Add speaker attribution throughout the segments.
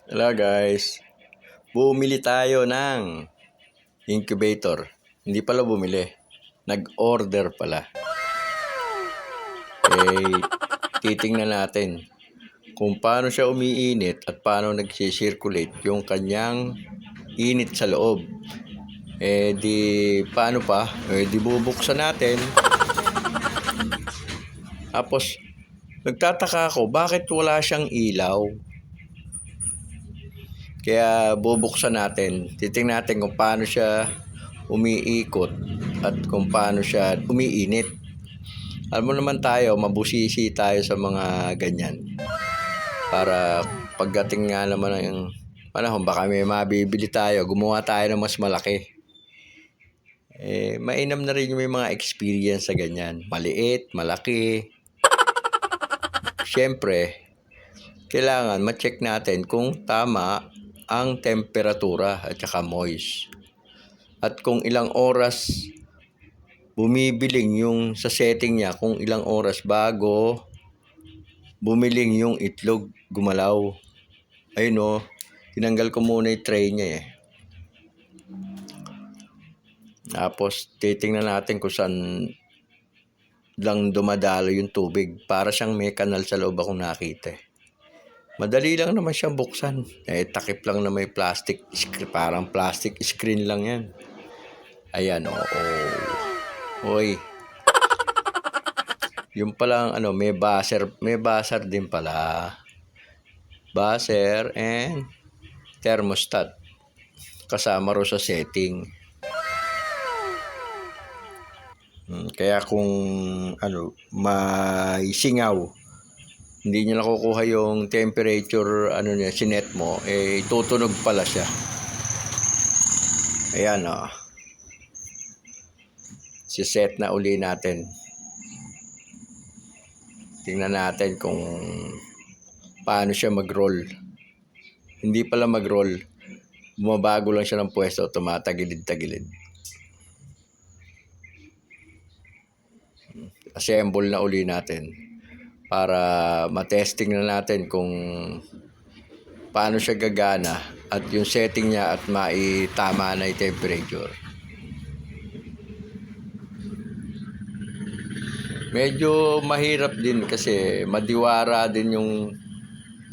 Speaker 1: Hello guys, bumili tayo ng incubator. Hindi pala bumili, nag-order pala. Titingnan natin kung paano siya umiinit at paano nag-circulate yung kanyang init sa loob. Paano pa? Di bubuksan natin. Tapos, nagtataka ako, bakit wala siyang ilaw? Kaya bubuksan natin. Titingnan natin kung paano siya umiikot at kung paano siya umiinit. Alam mo naman tayo, mabusisi tayo sa mga ganyan. Para pagdating nga naman ng panahon, baka may mabibili tayo, gumawa tayo ng mas malaki. Mainam na rin yung may mga experience sa ganyan. Maliit, malaki. Siyempre, kailangan ma-check natin kung tama ang temperatura at saka moist. At kung ilang oras bumibiling yung sa setting niya, kung ilang oras bago bumiling yung itlog gumalaw. Ayun o, tinanggal ko muna yung tray niya eh. Tapos titingnan natin kung saan lang dumadalo yung tubig. Para siyang may kanal sa loob akong nakita eh. Madali lang naman siyang buksan. Takip lang na may plastic, parang plastic screen lang yan. Ayan, oo. Hoy. Yung palang may buzzer din pala. Buzzer and thermostat. Kasama ro sa setting. Kaya kung may singaw, hindi niya nakukuha yung temperature niya, sinet mo, tutunog pala siya. Ayan o. Si-set na uli natin. Tingnan natin kung paano siya mag-roll. Hindi pala mag-roll. Bumabago lang siya ng pwesto, tumatagilid-tagilid. Assemble na uli natin para matesting na natin kung paano siya gagana at yung setting niya at maitama na yung temperature. Medyo mahirap din kasi madiwara din yung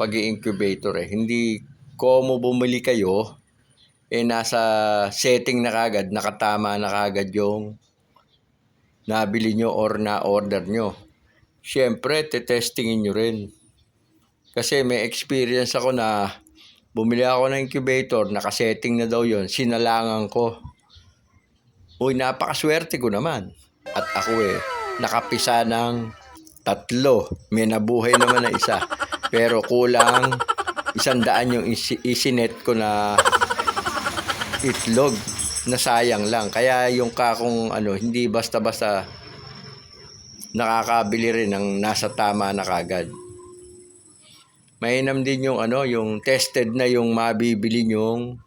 Speaker 1: pag-i-incubator eh. Hindi komo bumili kayo, nasa setting na kagad, nakatama na kagad yung nabili nyo or na-order nyo. Siyempre, tetestingin nyo rin. Kasi may experience ako na bumili ako ng incubator, nakasetting na daw yon, sinalangan ko. Uy, napakaswerte ko naman. At ako nakapisa ng 3. May nabuhay naman na isa. Pero kulang 100 yung isinet ko na itlog. Nasayang lang. Kaya yung kakong hindi basta-basta nakakabili rin ng nasa tama na kagad. Mainam din yung yung tested na yung mabibili nyong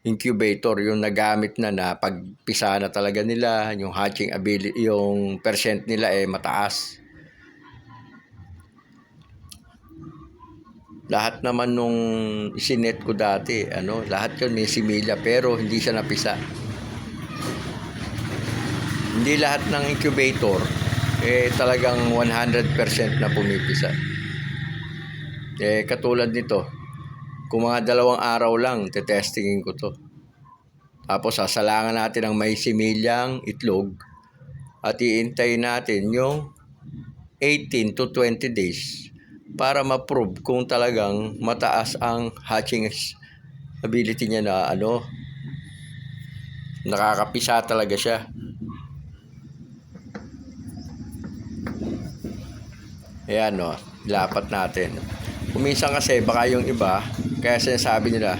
Speaker 1: incubator, yung nagamit na pagpisa na talaga nila, yung hatching ability, yung percent nila mataas. Lahat naman nung isinet ko dati, lahat yun may similya pero hindi siya napisa. Hindi lahat ng incubator talagang 100% na pumipisa. Katulad nito, kung mga 2 araw lang, tetestingin ko to. Tapos sasalangan natin ang may similyang itlog at iintayin natin yung 18 to 20 days para ma-prove kung talagang mataas ang hatching ability niya na nakakapisa talaga siya. Ayan lapat natin. Kuminsan kasi baka yung iba, kaya sinasabi nila,